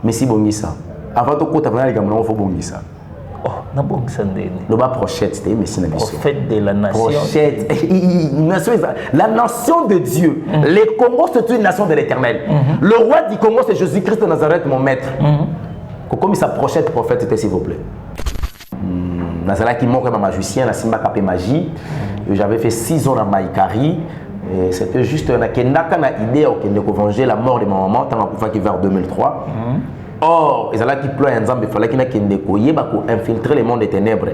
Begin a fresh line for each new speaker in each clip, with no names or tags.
Mais si bongisa. Avant tout, quand tu as dit faut bongisa.
Oh, na bongisa ndeni.
Le bas prochette, c'était Messie Nabiso.
Prophète de la nation.
Prochette. La nation de Dieu. Les Congos, c'est une nation de l'Éternel. Le roi du Congo, c'est Jésus-Christ de Nazareth, mon maître. Comme sa prochette prophète était, s'il vous plaît. Nazala qui montre ma magicien, la Simba Kapé Magie. J'avais fait 6 ans dans Maïkari. C'était juste une idée de venger la mort de ma maman, vers 2003. Or, ils allaient qui pleurent ensemble, il fallait qu'il y ait infiltrer le monde des ténèbres.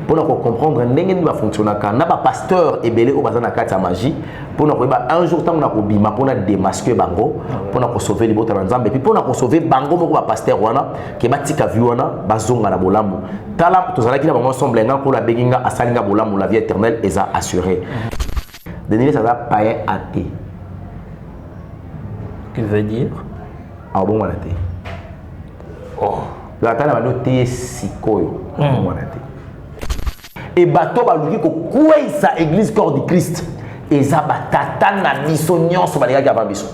Pour comprendre comment va fonctionner, quand on a un pasteur et belé au bazar na kati magie, pour nous un jour tant on a bima pour démasquer bango, pour nous sauver les bottes ensemble et puis pour nous sauver bango mon pasteur wana qui va tika viwana bazonga na bolamu. Tala tous allés qui na bango ensemble nga pour la beginga asalinga bolamu la vie éternelle est assurée. Denis ça va païen athée.
Qui veut dire?
Ah bon wana athée. Oh, la tana va noter sikoyo. Bon wana athée. Et bateau baluki ko kwesa église corps du Christ eza batata na biso nyonso baleka avant biso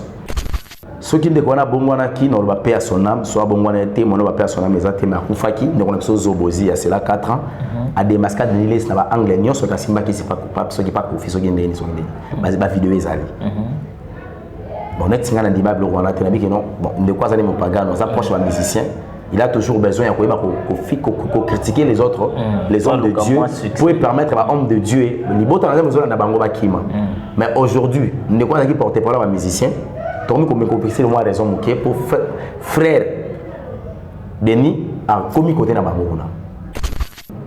soki ndeko na bongwana ki na ba paix à son âme soit bongwana été mono ba paix à son âme ezate ma kufaki ndeko na biso zobozi ya cela 4 ans a des mascades de l'île na ba anglais nyonso ka simba ki c'est pas coupable soki pas kofi soki ndeni soki ndeni mais ba vidéo ezali bon net singa na diable rwanda te na biki non bon ndeko azali mo pagano ça proche ba musicien. Il a toujours besoin de critiquer les autres, les hommes de Dieu, pour permettre à l'homme de Dieu. Mais aujourd'hui, nous ne pouvons pas porter parole à un musicien. Nous avons compris le moins raison pour frère Denis a commis côté de Bangouna.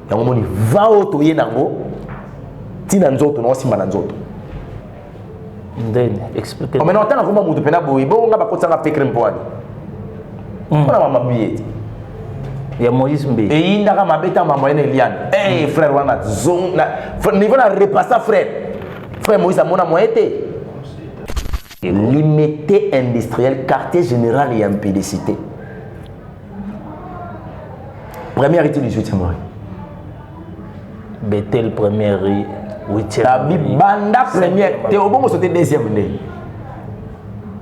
Et on dit va au toyer nango, tina nzoto non simba nzoto.
Expliquez.
Mais non, tant que moi, je peux pas boire. Bon, on va pas faire un crème pour aller. On a ma billet.
Il y a Moïse Mbé.
Et il y a ma bête à ma moyenne Eliane. Eh frère, on a zone. Niveau na repasser frère. Frère Moïse a mon moyen. L'unité industrielle, quartier général et impédicité. Première étude du 8e mois.
Bethel première 8e.
La Banda première. T'es au bon c'était deuxième année.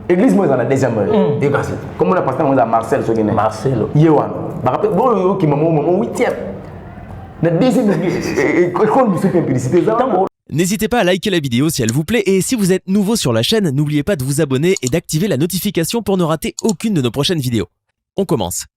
Église moi dans la deuxième année. Et comme on a passé à Marcel Sogine.
Marcelo.
Yewan. Bon qui maman 8e. La deuxième école de publicité.
N'hésitez pas à liker la vidéo si elle vous plaît et si vous êtes nouveau sur la chaîne, n'oubliez pas de vous abonner et d'activer la notification pour ne rater aucune de nos prochaines vidéos. On commence.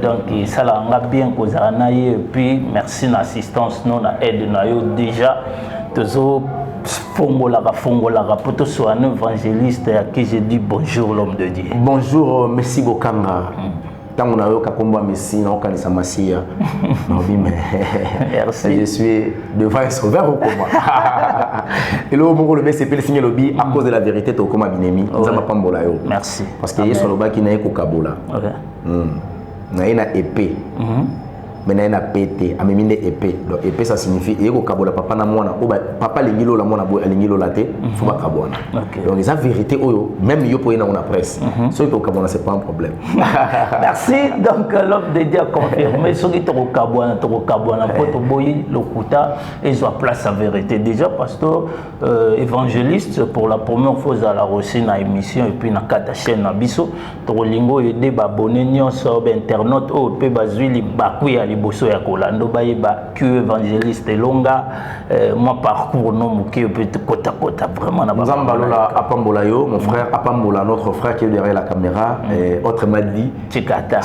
Donc ça l'a bien causé et puis merci l'assistance non à aide déjà toujours fongola pour tout soit un évangéliste à qui j'ai dit bonjour l'homme de Dieu.
Bonjour Messi Bokanga. Tant on a eu qu'à combattre Messi non quand ça massia. Merci. Je suis devant un sauveur au combat. Et là au moment où le Messi peut signer le billet à cause de la vérité au combat binemi. Ça m'a pas mbola yo.
Merci.
Parce qu'il y a sur le bas qui n'a pas kabola. Na ina épée mais na ina pété amemine épée donc épée ça signifie yeko kabola papa na mwana ou papa lingilo la mwana boy lingilo la té faut pas kabona donc les vérité oyo même yo pour na presse so to kabona c'est pas un problème.
Merci donc l'homme de Dieu a confirmé ce qui to kabona pour to boy lokuta et soit place à vérité déjà pasteur évangéliste pour la première fois à la reçu na émission et puis na kata chaîne na biso to lingo aider ba abonné nyonso ba internaute o pe bazwili bakuya liboso ya kolando bayeba que évangéliste longa moi parcours non muke peut kota vraiment na
Nzambalola apambola yo mon frère apambola notre frère qui est derrière la caméra et autrement dit Chigata.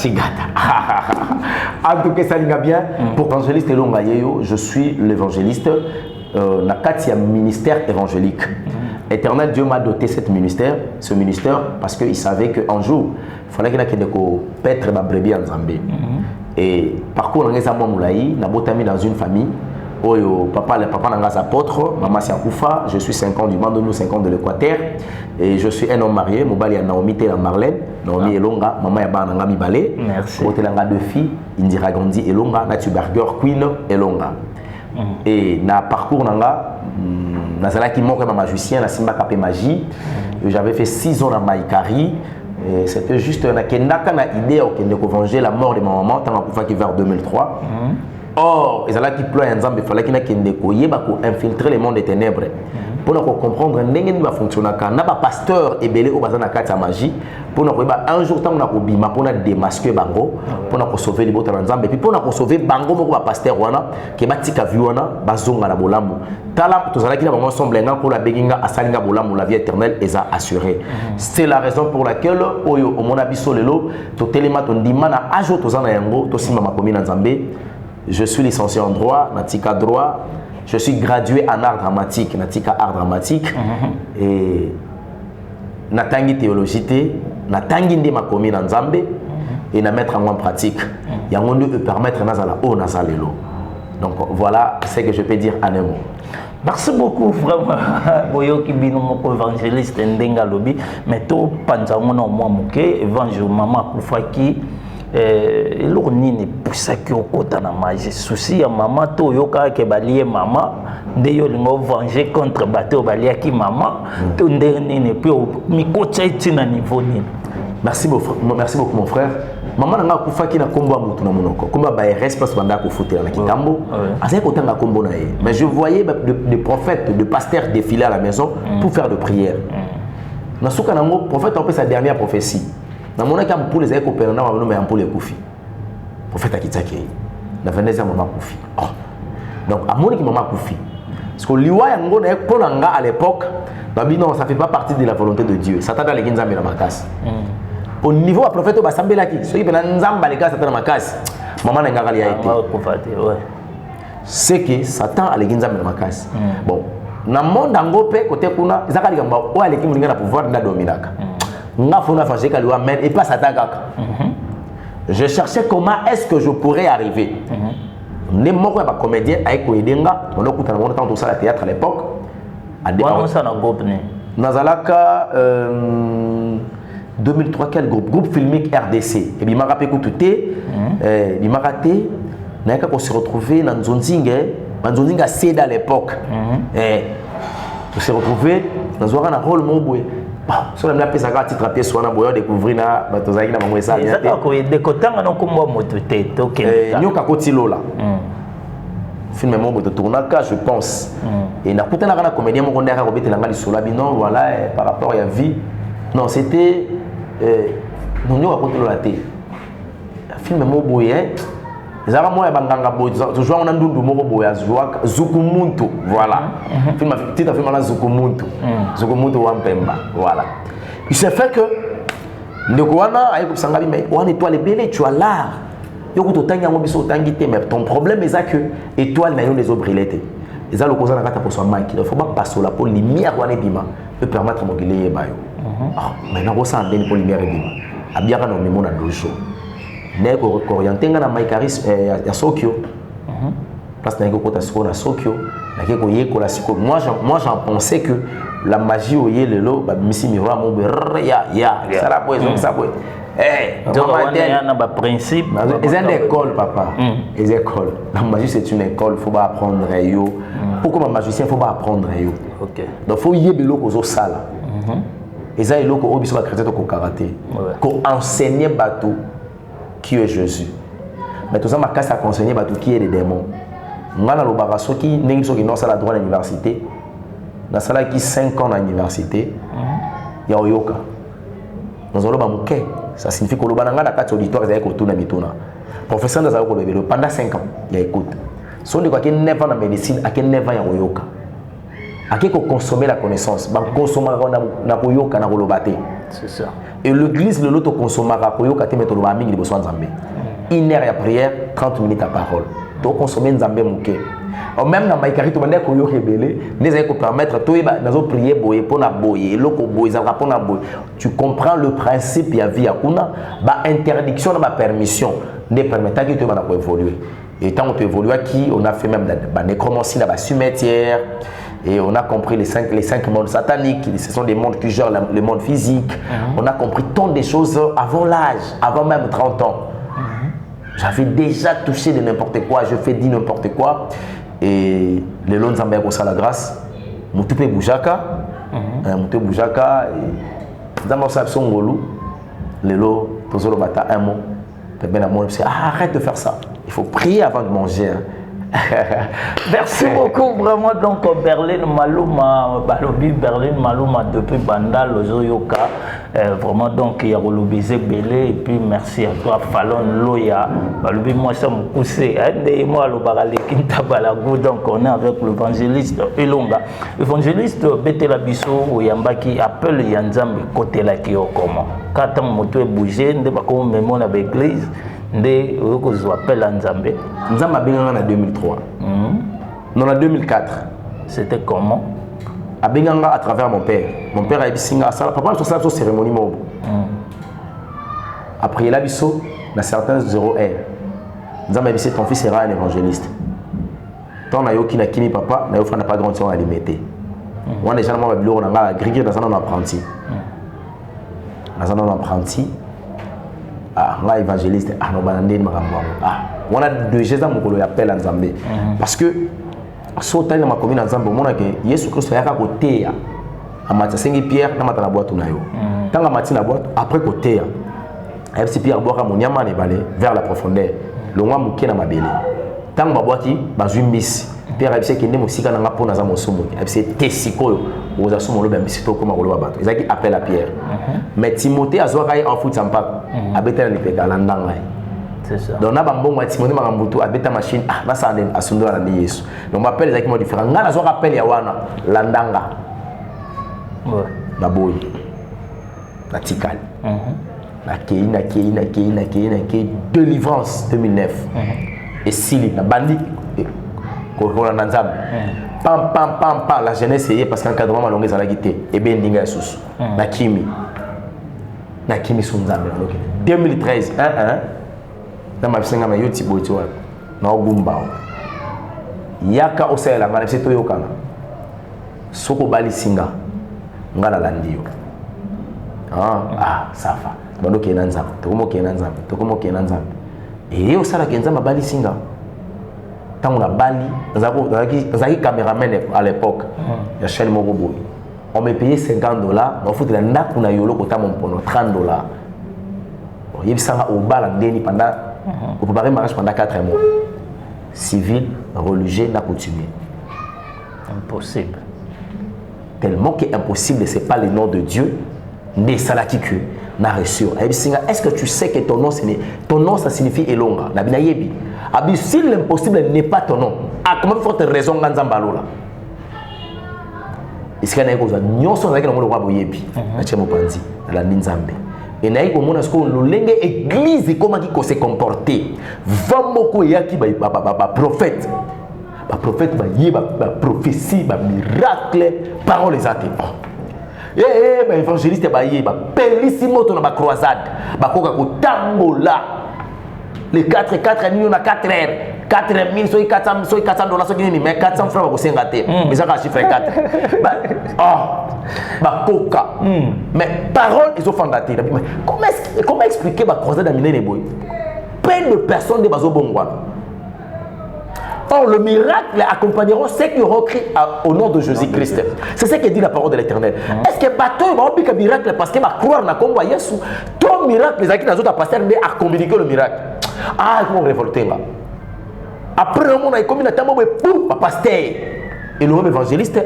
En tout cas ça ligne bien pour évangéliste longa yo je suis l'évangéliste na katia ministère évangélique. Éternel Dieu m'a doté ce ministère parce qu'il savait qu'un jour il fallait qu'il y ait paître ma brebis en Zambie. Et parcours dans les amours moulaï, n'a botami dans une famille. Oyo papa n'a apôtre, maman c'est Akoufa, je suis 5 ans du bande de nous 5 ans de l'Équateur et je suis un homme marié, mobali a Naomi et Marlène, Naomi Elonga, maman ya ba nanga Mibale.
Merci.
Côté langa deux filles, Indira Gandhi Elonga, Natu Burger Queen Elonga. Et na parcours nanga nazala qui montre ma magicien na simba kapé magie. J'avais fait 6 ans dans Maïkari. C'était juste na kendaka na idée de venger la mort de ma maman tant que vers 2003. Or, ils allaient qui pleurent ensemble, il fallait qu'il y ait qui infiltrer le monde des ténèbres. Pour comprendre comment fonctionner, quand on a un pasteur et belé au bazar na carte magie, pour nous un jour tant on a obima pour nous démasquer bango, pour nous sauver les bottes ensemble et puis pour nous sauver bango mon pasteur wana qui va tika viona bazonga na bolambu. Tala tous allés qui na bango ensemble nga pour la beginga asalinga bolambu la vie éternelle est assurée. C'est la raison pour laquelle oyo au mon abisso lelo to telema to ndima na ajo to zana yango to simba makomi na nzambe. Je suis licencié en droit, Natika droit. Je suis gradué en art dramatique, Natika art dramatique. Et Natangi théologie, Natangi ndé makomi na nzambe et na mettre en pratique. Yango peut permettre nazala o nazalelo. Donc voilà ce que je peux dire en un mot.
Merci beaucoup vraiment. Boyo qui bino moko évangéliste ndenga lobi, mais to panzango na moi moké évangile maman kufaki. Et l'on n'est pas ça qui est na magie. Souci à maman, to yoka ke balié maman, de yo lingo venger contre bateau balié qui maman, to n'est plus mi coach na niveau ni.
Merci beaucoup mon frère. Maman n'a pas fait na kombo mutu na monoko. Komba ba espace banda ko foutre na kitambo. Azay ko tanga kombo na ye. Mais je voyais des prophètes, des pasteurs défiler à la maison pour faire de prières. Na souka nango prophète a fait sa dernière prophétie. Na mona ka mpule za ekopela na wano me mpule kufi. Prophète akitaki. Na veneza mama kufi. Oh. Donc amoni ki mama kufi. Parce que liwa yango na ekolanga à l'époque, babi non, ça fait pas partie de la volonté de Dieu. Satan dans les nzambe na makasi. Au niveau du prophète ba sambela ki, ceux qui bena nzamba les gars Satan na makasi. Maman na ngaka liya été. C'est que Satan a les nzambe na makasi. Bon, na monde ngo pe côté kuna, zakali kamba o aleki mulinga na pouvoir na dominaka. Et pas Satan. Je cherchais comment est-ce que je pourrais arriver. Les morts de comédien avec Koedenga, on a écouté tout ça à la théâtre à l'époque. Nazalaka 2003 quel groupe filmique RDC. Et puis m'a rappelé que tout est, il m'a raté. N'a qu'à se retrouver dans Nzonzinga cédé à l'époque. On s'est retrouvé dans un rôle mobile. Si on a fait ça à titre pièce, on a découvrir na batozaki na bango ça.
Ça ko de kotanga no kombo moto te to ke.
Nyoka kotilo là. Film mo boto tournaka je pense. Et na kutana kana comédien mo ndaka ko betelanga lisolo bino voilà par rapport à vie. Non, c'était nyoka kotilo la te. Film mo boye Zara moi banganga boy toujours on a ndundu moko boya Zukumuntu voilà film titre film là Zukumuntu Zukumuntu wa Mpemba voilà il s'est fait que ndeko wana ayi kusanga bi mais on étoile belé tu as l'art yoko to tanga ngo biso tangi te mais ton problème est ça que étoile na yo les obrilete eza lokoza na kata pour son mic il faut pas passer la pour lumière wana bima peut permettre mo gileye bayo mais na ko sa ndeni pour lumière bima abiaka no memo na dojo Neko orienté na Maïkaris ya Sokyo. Place na kota siko na Sokyo. Na keko yeko la siko. Moi j'en pensais que la magie au yelelo ba misi miroir mo ya ça la poésie ça poésie.
Donc on a un principe.
C'est une école papa. Les écoles. La magie c'est une école, faut pas apprendre yo. Pourquoi un magicien faut pas apprendre yo. OK. Donc faut yebelo ko zo sala. Et ça il loko obiso ba chrétien ko karaté. Ko enseigner bateau qui est Jésus. Mais tout ça m'a cassé à conseiller qui est les démons. Moi, dans le barasoki, n'est-ce pas qui à la droite à l'université. Dans ça qui 5 ans à l'université, il y a Oyoka. Nous avons ça signifie que le bananga na carte auditoire est autour de mituna. Professeur dans le pendant 5 ans, il écoute. Si on dit qu'il y a 9 ans en médecine, il y a 9 ans à Oyoka. À qui consommer la connaissance, consommer na Oyoka na Rolobate.
C'est ça.
Et l'église, le lot consommera pour yoka te mettre le baming de besoin nzambe. 1 heure à prière, 30 minutes à parole. Donc consommer nzambe mouké. Même dans Maïkari, tu m'as dit que yo rebelle, les aïko permettre toi nazo prier boye pour na boye, loko boye za pour na boye. Tu comprends le principe ya vie kuna, ba interdiction na ba permission ne permettant que tu vas évoluer. Et tant que tu évolues qui on a fait même la nécromancie dans la cimetière. Et on a compris les cinq mondes sataniques, ce sont des mondes qui gèrent le monde physique. On a compris tant de choses avant l'âge, avant même 30 ans. J'avais déjà touché de n'importe quoi, je fais dit n'importe quoi. et les lots nzambe ko sala grâce mutu pe boujaka mutu boujaka nzambe sa songolu les lots tozolo bata un mot pe ben amour c'est arrête de faire ça, il faut prier avant de manger.
Merci beaucoup vraiment. Donc Berlin Maluma, Balobi Berlin Maluma depuis Banda Lozoyoka, vraiment donc il y a relobisé Belé et puis merci à toi Fallon Loya Balobi moi ça me poussé et moi le barale Kinta Balago. Donc on est avec l'évangéliste Elonga, évangéliste Betela Bisso Yamba qui appelle Yanzambe côté là qui au comment quand on moto bouger ndé ba ko mémoire avec l'église ndé ko zo appelle Nzambe.
Nzambe a bien en 2003. Non, en 2004.
C'était comment?
À Benganga à travers mon père. Mon père a dit ça. Papa a fait une cérémonie. Après, il a dit dans certains 0R. Nzambe a dit ton fils sera un évangéliste. Tant na yoki na kimi papa, na yofa n'a pas grandi à limiter. Moi déjà moi on a grillé dans un apprenti. Dans un apprenti. Ah, là évangéliste ah no banande makambo. Ah, on a deux Jésus mokolo appelle Nzambe. Parce que sauter dans ma commune Nzambe mona que Yesu Christ yaka côté a matin 5 pierre na matana boîte na yo. Tant matin na boîte après côté a petit pierre boire mon nyama ne balé vers la profondeur. Le moi muké na mabele. Tant ma boîte bazui miss. Pierre a dit que ne musika na ngapo na za mosomo. A dit tesiko aux assomo lo bambisi to comme lo bato. Ils a dit appelle la pierre. Mais Timothée a zoa en foot sampa. Abeta ni peka landanga.
C'est ça.
Donc, on a un bon Timothée Marambutu, à bêta machine, ah, ça a assundu à la Yesu. Donc, on m'appelle les équipements différents. On a un rappel Yawana, Landanga. La boy. La Tikal. La Kei, délivrance 2009. Et Sili, la bandit. Koronanzam. Pam, la jeunesse est parce qu'encadrement ma longue est à la guitare. Et bien, Dinga Sous. La Kimi. La Kimi Sunzambe. 2013, dans ma vie, je suis allé à Ogumba. Yaka Osela, je suis allé à Soko Bali Singa. Je suis allé ah, ça va. Je suis allé à et je suis allé à Bali Singa. Quand on a Bali, nous avons caméraman à l'époque. Il y a chaîne Morobo. On me payait $50. On fout de la nappe pour $30. Il y a au bal pendant pour préparer le mariage pendant 4 mois. Civil, religieux, n'a coutumier.
Impossible.
Tellement que impossible, ce n'est pas le nom de Dieu. Ne salatiku n'a reçu. Est-ce que tu sais que ton nom ça signifie Elonga? Si l'impossible n'est pas ton nom, à comment forte raison Ganzambalola? Est-ce qu'il y a une chose nous sommes avec le monde boyebi na chemo panzi la Nzambe. Et naï ko mona sko lolenge église comment qui se comporter. Vamoko yaki ba prophète. Ba prophète ba yé ba prophétie ba miracle parole exacte. Ba évangéliste ba yé ba pelissimo to na ba croisade. Ba koka ko tambola. Les 4 millions à 4 heures. 4 000, soit 400 $, mais 400 francs pour 5 gâtés. Mais ça, chiffre 4. Coca. Mais parole, ils ont fondaté. Comment expliquer la croisade d'Amine Neboy? Plein de personnes de Bazo Bongwa. Or, le miracle accompagneront ceux qui auront crié au nom de Jésus-Christ. C'est ce que dit la parole de l'Éternel. Est-ce que bateau va un miracle parce que va croire na combat Yesu? Ton miracle, les acquis dans pasteur à communiquer le miracle. Ah, ils vont révolter là. Après, on a commis un tambour pour pasteur. Et le même évangéliste,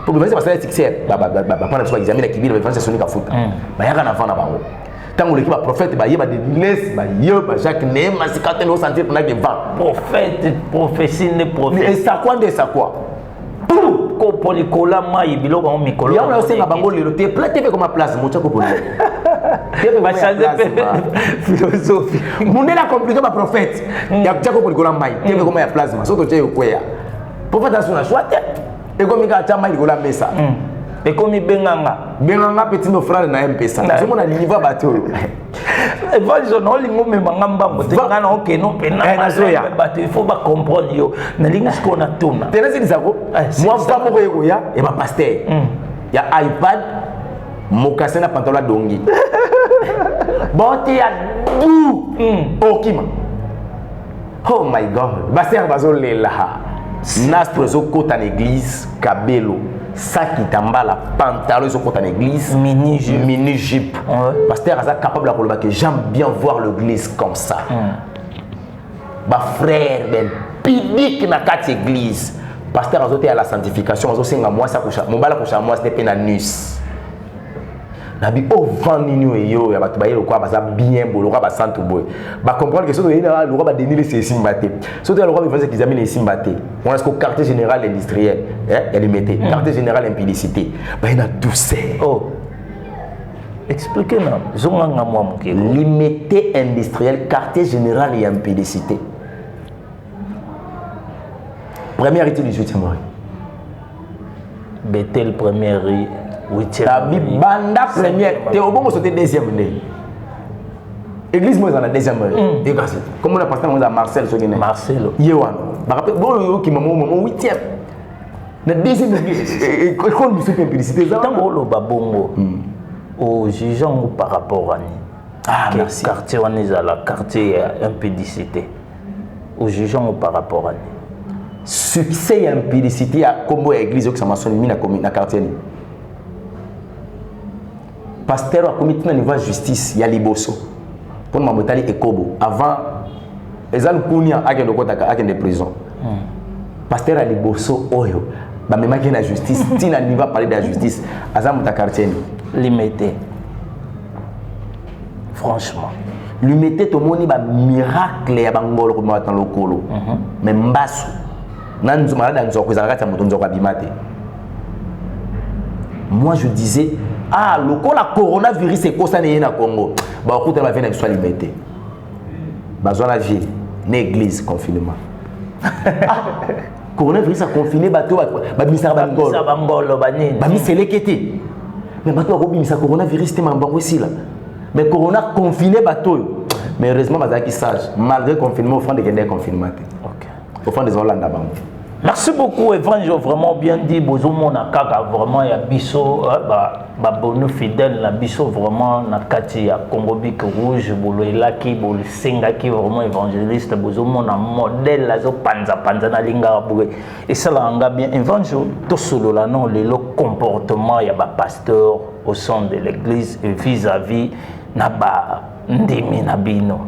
pour le pasteur est succès. Pendant que examine qui vit l'évangile, c'est son foot. Il y a un enfant là-bas. Tant que l'équipe prophète, il y a des laisses, il y a chaque nez, mais c'est quand on sentit qu'on a des vents.
Prophète, prophétie, ne prophète.
Et ça quoi, de ça quoi?
Ko polikola mai biloko mikolo.
Ya on sait bango le te plate comme place mon chako poli.
Tu vas changer philosophie.
Mon est la compliqué ma prophète. Ya chako polikola mai. Tu veux comment ya plasma. Soto che kwea. Prophète a son choix. Et comme il a chama il gola mesa.
Et comme il benganga
petit nos frères na mpesa. Je mon niveau bateau.
Et voilà je non lingo me mangamba motengana OK non pena. Il faut pas comprendre yo. Na linga ce qu'on a tourné.
Tenez ça ko. Moi fa moko yeko ya et ma pasteur. Ya iPad mokasena pantalon dongi. Bote ya dou. Okima. Oh my God. Baser bazolela. Nastre ezokota na église kabelo saki tambala pantalon ezokota na église mini jupe pasteur aza capable koloba que j'aime bien voir l'église comme ça ba frère ben public na kati église pasteur azote à la sanctification azosenga moi ça kusha mobala kusha moi c'était penanus nabi o vaninu yo ya batu bayelo kwa baza bien bolo kwa ba santu boy ba comprendre que soto yena lo ba denile c'est simbate soto lo ba fazer examiner simbate on a ce quartier général industriel elle mettait quartier général impudicité ba ina douceur
oh expliquez-moi zonga moi mke
limité industriel quartier général et impudicité première étude du 8e mois
Bethel première 8e
banda première t'es au bon sauter deuxième année église moi dans la deuxième année et comme on a pasteur moi à Marcel Sogene
Marcelo
yewan ba rappel bon qui maman 8e na deuxième école de simplicité ça
tango lo babongo au jugeant par rapport à
merci
quartier on est à la quartier impudicité au jugeant par rapport à
succès et impudicité à combo église que ça m'a sonné na quartier pasteur a commis na niveau justice ya liboso pour ma motali ekobo avant ezal kunia akende kotaka akende prison pasteur a liboso oyo ba memaki na justice tina niveau parler de la justice azam ta quartier
limité franchement
limité to moni ba miracle ya bangolo ko mata lokolo mais mbasu nanzo malada nzoko ezalaka ta moto nzoko abimate moi je disais ah le coronavirus est concerné na Congo ba okuta ba vena soit limité ba zona vie l'église confinement coronavirus a confiné bato ba misara
bangolo banini
ba miselekete mais bato ba bimisa coronavirus te mamba aussi là mais corona confiné bato mais heureusement bazaki sage malgré confinement au fond de gender confinement
OK
au fond des Hollande bango.
Merci beaucoup, Evangile, vraiment bien dit. Bozomo na kaka vraiment ya biso ba bonu fidèle na biso vraiment na kati ya Congo Bic rouge bolo elaki bolo senga ki vraiment évangéliste bozomo na modèle la zo panza na linga boue et ça là nga bien Evangile to solo la non le comportement ya ba pasteur au sein de l'église et vis-à-vis na ba ndimi na bino.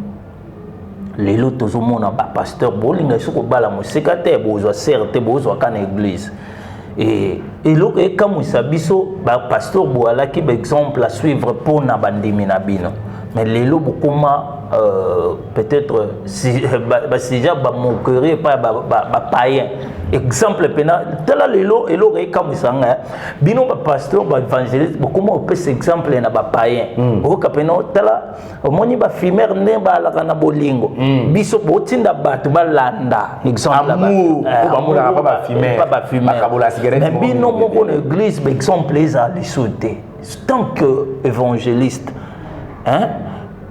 Lelo tozomona ba pasteur bolinga soko bala moseka te bozwa serre te bozwa kana église et eloko ekamwisa biso ba pasteur boalaki ba exemple à suivre pour na bandimi na bino mais lelo bokoma peut-être si ba moquerie pas ba païen exemple pena tala lelo eloko ekamwisanga bino ba pasteur ba évangéliste bokoma opesa exemple na ba païen oka pena tala omoni ba fumeur ne ba alaka na bolingo biso botinda bato balanda exemple
ba fumeur
bakabola cigarette mais bino moko na église ba exemple eza lisute tant que évangéliste hein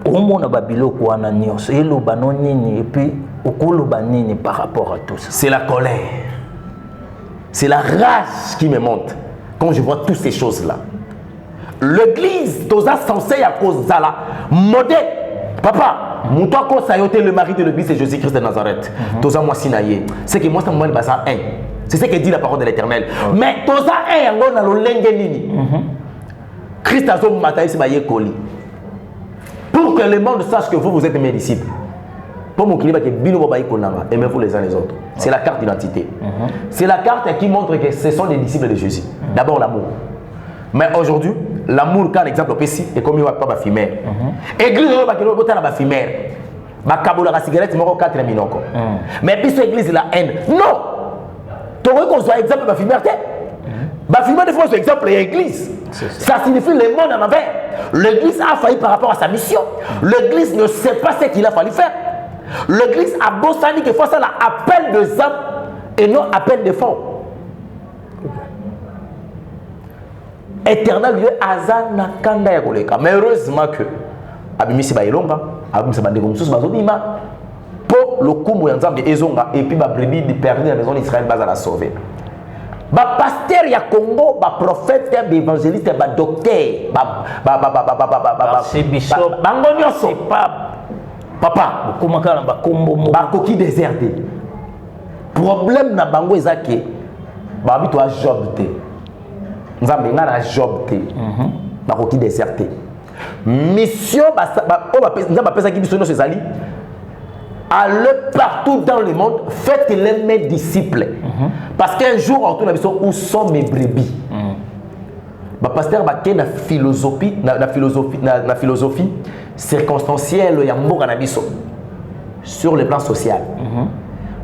omona ba biloko wana nyonso eloba no nini et puis okoloba nini par rapport à tout ça.
C'est la colère, c'est la rage qui me monte quand je vois toutes ces choses là. L'église toza censé à cause zala modèle papa muto ko sayote le mari de l'église c'est Jésus-Christ de Nazareth toza moi sinaye c'est que moi ça moi basa un c'est ce que dit la parole de l'Éternel mais toza un yango na lolenge nini Christ azo mataisi ba yekoli pour que le monde sache que vous êtes mes disciples. Pour mon climat, aimez-vous les uns les autres. C'est la carte d'identité. C'est la carte qui montre que ce sont les disciples de Jésus. D'abord l'amour. Mais aujourd'hui, l'amour, quand l'exemple précis, est comme il va pas fumer. Église, il va pas fumer. La cigarette, il va pas fumer. Mais puis cette église, la haine. Non! Tu vois qu'on soit exemple de fumer. Fumer, des fois, c'est exemple de l'église. Ça signifie le monde en envers. L'église a failli par rapport à sa mission. L'église ne sait pas ce qu'il a fallu faire. L'église a bossani que face à l'appel de âmes et non appel de fonds. Éternel Dieu azana kanda ya koleka. Mais heureusement que abimisi ba ilonga, abimisi ba ndeko mususu bazobima pour le kumu ya nzambe ezonga et puis ba brebis de perdre la maison d'Israël baza la sauver. Ba pasteur ya Congo, ba prophète, ba évangéliste, ba docteur,
c'est bishop,
bango nyonso
pas
papa
comment kana ba kombo
ba koki déserté problème na bango ezake ba bito a job te nzambe nga na job te na koki déserté mission nzambe pesa ki biso no ezali allez partout dans le monde faites-les mes disciples parce qu'un jour on tourne biso où sont mes brebis ba pasteur ba ke na philosophie na philosophie circonstancielle ya mboka na biso sur le plan social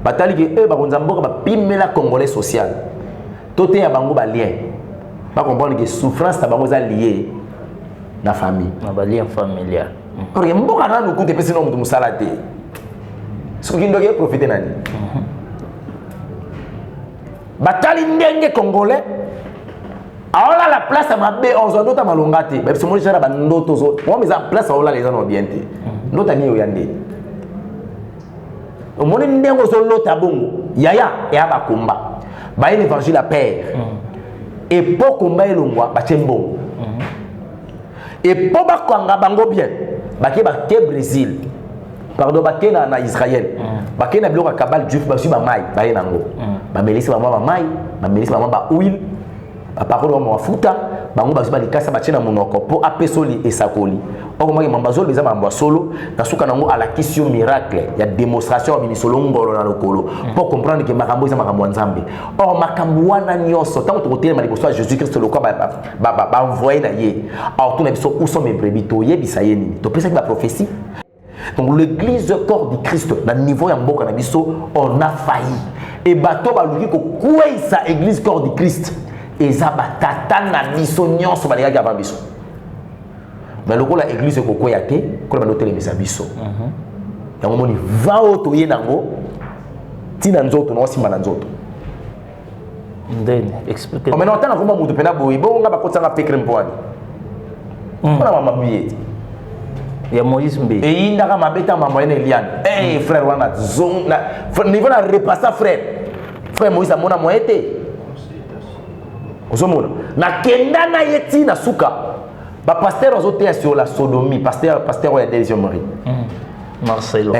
batali ke eux ba konza mboka ba pimela congolais social toté ya bango ba lien ba comprendre que souffrance ta bango za lié na famille
na ba lien familial
parce que mboka na nuku te pesi no mutu musala te ce qui ndoke profiter nani batali ndenge congolais aola la place à mabe on nota malonga te ba biso mo jara ba ndoto zo mo meza place aola les gens bien te nota ni yo yande au monde ndengo zo lota bongo yaya et aba komba ba l'évangile à père et pour combat elongwa ba tembongo et pour ba kwanga bango bien ba ke Brésil pardon ba ke na Israël ba ke na biloko kabal juif ba su ba mai ba yenango ba melisi ba mai ba melisi ba huile ba parole wa mafuta bango ba su ba likasa ba tena monoko po apesoli esakoli okomaki mambazolo eza mambo solo nasuka nango à la question miracle ya démonstration ya misolo ngolo na lokolo pour comprendre que makambo eza makambo nzambe or makambo wana nyonso tant que tu liboso ya Jésus Christ le quoi ba envoyer na ye alors tout na biso où sont mes brebis to yebisa yeni to pesa la prophétie donc l'église corps du Christ na niveau ya mboka na biso on a failli et bato ba luki ko kwesa église corps du Christ eza batata na biso nyonso ba leka avant biso mais le coup la église ko koya te ko ba noter les biso yango moni va oto ye nango tina nzoto na osimba na nzoto
ndene explique
mais non tana ko mutu pena boyi bo nga ba kotsanga pekre mpwani ona mama biye
ya Moïse mbe
et indaka mabeta mama ene Eliane eh frère wana zong na niveau na repasser frère Moïse amona moete ozomona na kenda na yeti na suka ba pasteur ozote sur la sodomie pasteur ya Délicieux Marie
Marcelo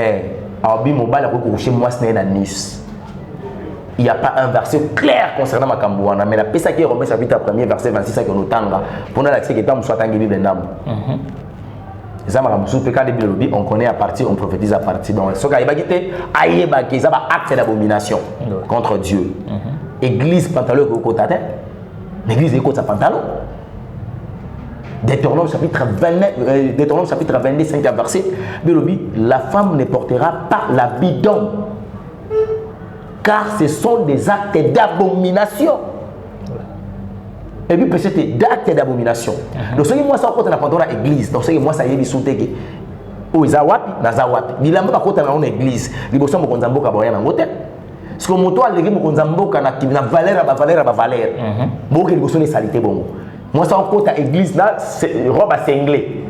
abi mobile ko coucher moi c'est na Nice il y a pas un verset clair concernant makambo wana mais la pesa qui Romains chapitre 1er verset 26 que nous tanga pour na l'accès que tam soit tangi bible ndam ça makambo sous peka de bible on connaît à partir on prophétise à partir donc ce ka ibagité ayeba que ça va acte d'abomination contre Dieu église pantalon ko kotata l'église écoute sa pantalon Deutéronome chapitre 22 5 verset la femme ne portera pas l'habit d'homme car ce sont des actes d'abomination et puis peut-être d'actes d'abomination donc ce qui moi ça compte na pantalon à église donc ce qui moi ça yebi souteke o izawapi na zawapi bilamba ba kota na on église liboso mo konza mboka boya na ngote parce que moto aleki mo konza mboka na valeur mboka liboso ni salité bongo moi ça okota église là robe à cinglé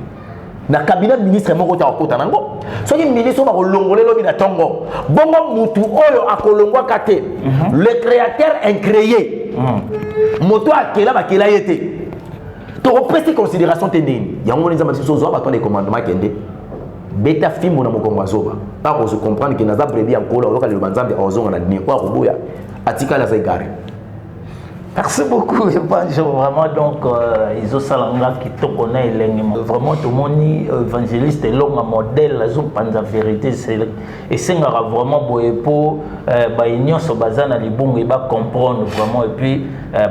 na cabinet ministre moko ta okota nango soki ministre ba kolongole lobi na tongo bongo mutu oyo akolongwa kate le créateur incréé moto akela ba kela yete to repese considération tendeni yango nza masiso zo ba ton des commandements kende beta fimbo na mokongo azoba pa ko se comprendre que naza brebi akola loka le banzambe ozonga na dni kwa koboya atika la zegare.
Merci beaucoup, vraiment. Donc, ils ont salanga qui te connaît vraiment tout le monde évangéliste et l'homme modèle, la zone panza vérité, et c'est vraiment pour union sur bazana les bons et bas comprendre vraiment et puis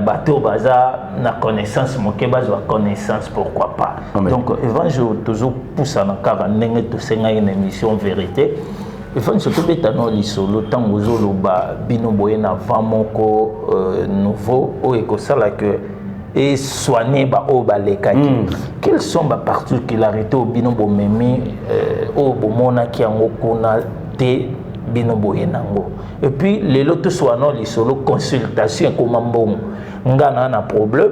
bateau baza na connaissance moqué base la connaissance pourquoi pas. Amen. Donc, évangile toujours pousse à la carane de senga une émission vérité. Il faut surtout que nous lisons le temps où nous bino boyena vamoko nouveau au ekosala que et soigner ba o ba lekaki. Quelles sont les particularités au bino bomemi au bomona ki yango kuna te bino boyena ngo. Et puis les autres soignants lisons consultation comme mbongo ngana na problème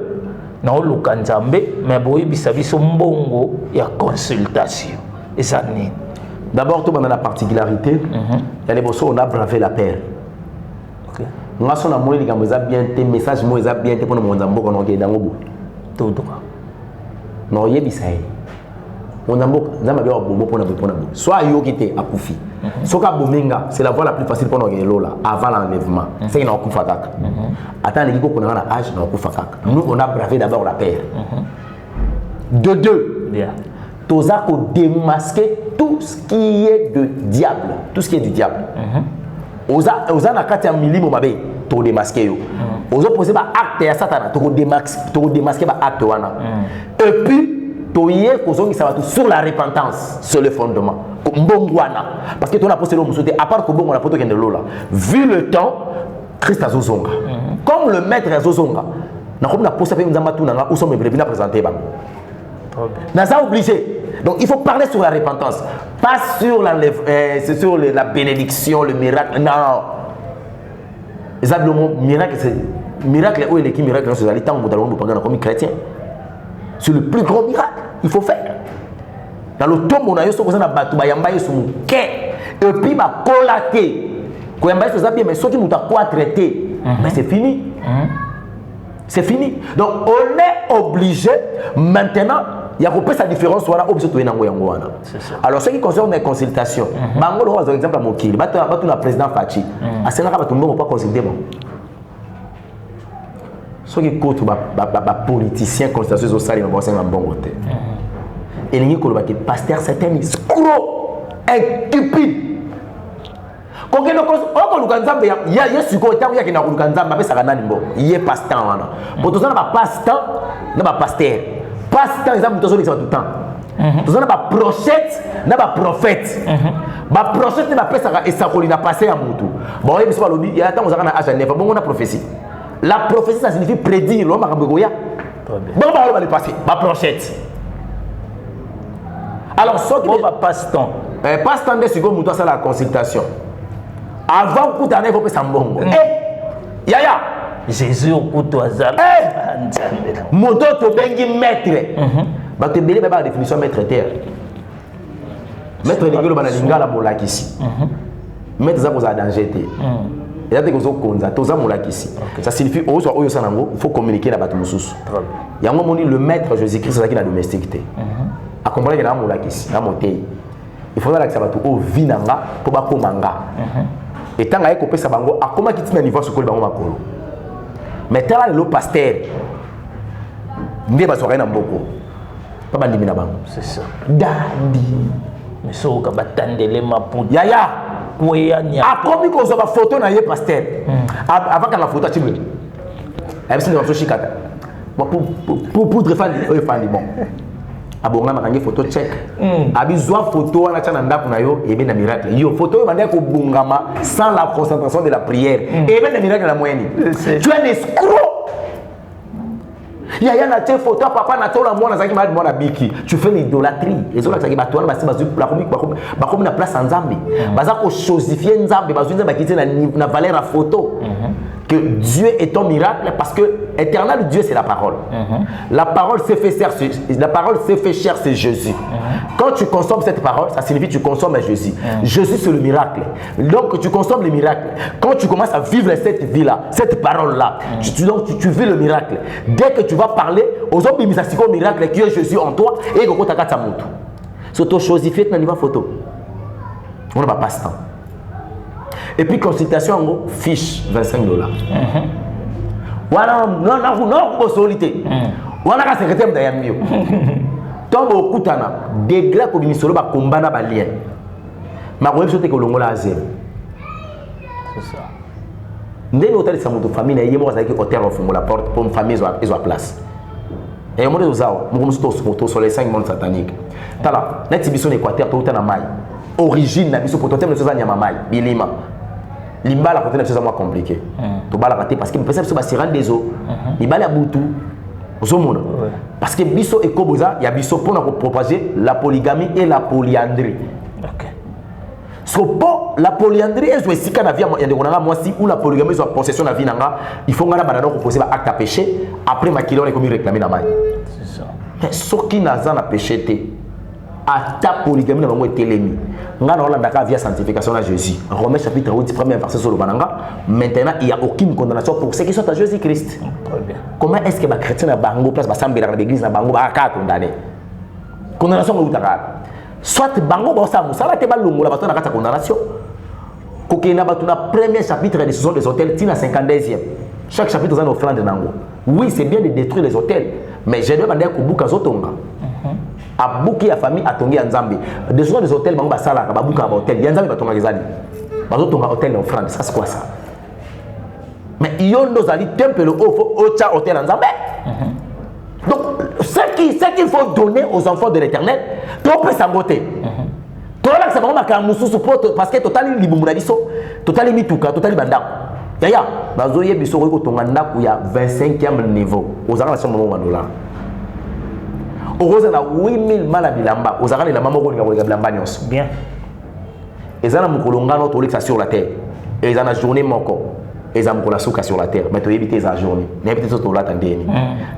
na oluka nzambe mais boyi bisabiso mbongo ya consultation. Et ça ni
d'abord, tout le monde a la particularité. Il y a des personnes on a bravé la paix. Nous avons bien des messages bien pour nous montrer qu'on est dans le bout.
Tout droit.
Non, il y a des on a beaucoup pour nous. Soit il y a des à Koufi. Soka Bominga, c'est la voie la plus facile pour nous là, avant l'enlèvement. C'est qu'il n'a aucun fakak. Attends, les gens qu'on a un âge, n'a aucun fakak. Nous, on a bravé d'abord la paix. De deux, Toza pour démasquer tout ce qui est de diable. Tout ce qui est du diable. Oza na kati ya milimo mabe, to démasquer yo. Oza poser ba acte ya Satan, to démasquer ba acte wana. Et puis toye kozongi ça va tout sur la repentance, sur le fondement. Mbongwana parce que ton a posé le musoté à part que bon on a poto kende lola. Vu le temps, Christ a zozonga. Comme le maître a zozonga. Na comme na posé pe nzamba tout nanga ou sommes prévenus présenter ba. Na ça obligé. Donc il faut parler sur la repentance, pas sur c'est sur la bénédiction, le miracle. Non. Exactement, miracle c'est miracle où il est qui miracle dans ce temps où nous pendant comme chrétien. C'est le plus grand miracle, il faut faire. Dans le tombe on a eu ce qu'on a battu ba yamba yesu muke et puis ba kolaté. Ko yamba yesu zabie mais ceux qui muta quoi traiter. Mais c'est fini. C'est fini. Donc on est obligé maintenant. Il y a repris sa différence soit là obligé de trouver yango wana. Alors ce qui concerne les consultations, bango par exemple à Mokili, ba tout le président Fachi, a senaka ba tout monde pas consulter bon. Ce qui compte ba politicien consultation sociale ba c'est un bon côté. Et les ko ba que pasteur c'est un escroc, stupide. Quand on luka nzambe ya yesu ko tangu ya kina luka nzambe ba saka nani mbo. Yé pasteur wana. Pour ça na ba pasteur, na ba pasteur. Pasteur exemple tout le temps. Tout ça na ba prophète, na ba prophète. Ba prophète na ba pesa ka esakoli na passer à mutu. Bon yebi so lobi ya tangu zaka na âge neuf bon on a prophétie. La prophétie ça signifie prédire l'homme makambo ya. Bon ba le passer, ba prophète. Alors ce qui
va passe-temps.
Passe-temps de seconde mutu ça la consultation. Avant que tu aies fait ça, Yaya,
Jésus au couteau azal.
Moto to bengi maître. Ba te belé ba définition maître terre. Maître lingelo bana lingala molakisi. Maître za koza danger té. Et là te kozo konza toza molakisi. Ça signifie ozo oyo sanango, il faut communiquer na batu mususu. Yango moni le maître Jésus-Christ ça qui la domesticité. A comprendre que na molakisi, na moté. Il faudra que ça va tout au vinanga pour ba komanga. Et tant que kopesa bango akoma kitina niveau sur bango makolo. Mais tant le pasteur ndé ba soka na mboko. Pas bandimi na bango.
C'est ça.
Dadi.
Mais so ka batandele mapu.
Yaya.
Koya nya.
Akomi ko zo ba photo na ye pasteur. Avant que la photo timbe. Ay bisi na so shikata. Pour poudre fan bon. Abonga makangi photo check. Abizwa photo wana tana ndako na yo ebe na miracle. Yo photo yo bandeko bungama sans la concentration de la prière. Ebe na miracle la moyenne. Tu es un escroc. Yaya na te photo papa na tola mwana zaki malade mwana biki. Tu fais l'idolâtrie. Les autres zaki batwana basi bazu la comique ba comme na place en Zambie. Baza ko chosifier Nzambe bazu nzamba kiti na valeur à photo. Que Dieu est un miracle parce que éternel Dieu c'est la parole. La parole s'est fait chair, c'est Jésus. Quand tu consommes cette parole, ça signifie que tu consommes Jésus. Jésus c'est le miracle. Donc tu consommes le miracle. Quand tu commences à vivre cette vie-là, cette parole-là, tu vis le miracle. Dès que tu vas parler aux hommes au miracle qui est Jésus en toi et que tu as ta moto. C'est auto-chosifié dans niveau photo. On ne va pas ce temps. Et puis consultation en gros, fiche $25. Voilà, non, possibilité. Voilà la secrétaire d'Ayamio. Tant au Koutana, des gars qui ont solo combat na balien. Ma web sur que l'on a zéro.
C'est ça.
Ndé l'hôtel de sa famille, il y a moi qui hôtel au la porte pour une famille ils ont place. Et moi les gens, moi je sur les 5 mondes sataniques. Tala, net biso Équateur tout na mai. Origine na biso pour totem les choses à Nyamamai, Bilima. Limbala côté na chose moins compliqué. To bala raté parce que peut-être que ça des eaux. Limbala butu. Ozomona. Parce que biso ekoboza, il y a biso pour propager la polygamie et la polyandrie.
OK.
So pour la polyandrie est aussi quand la vie moi si ou la polygamie soit possession la vie nanga, il faut ngana banana ko poser acte à péché après makilo est comme réclamer la maille.
C'est ça.
Mais ce qui n'a pas péché té à ta polygamie na bango etelemi. Ngana on a via sanctification à Jésus. Romains chapitre 8 premier verset sur le bananga. Maintenant il y a aucune condamnation pour ceux qui sont à Jésus-Christ.
Très bien.
Comment est-ce que les chrétiens na bango place ba sambela na l'église na bango ba ka condamné? Condamnation au utaka. soit bango ba ça musala te ba longola bato na kata condamnation kokena bato na premier chapitre de saison des hôtels tina 52e chaque chapitre a une offrande nango oui c'est bien de détruire les hôtels mais j'ai demandé ko buka zotonga a buki ya famille atongi ya nzambe des saison des hôtels bango ba sala ba buka ba hôtel ya nzambe batonga ezali bazotonga hôtel en offrande ça c'est quoi ça mais yondo zali temple au cha hôtel en nzambe donc ce qu'il faut donner aux enfants de l'Éternel to peut s'engoter tola ça va maka mususu parce que totali libumuna biso totali mituka totali bandako yaya bazoye biso ko tonga ndako ya 25e niveau ozaka na chambre de $1 oza na 8000 mala bilamba ozaka na mama ko linga bilamba nyonso
bien
ezana mukolongano tolikisa sur la terre ezana journée moko ezana mukola suka sur la terre mais to éviter za journée n'habite to la tandeni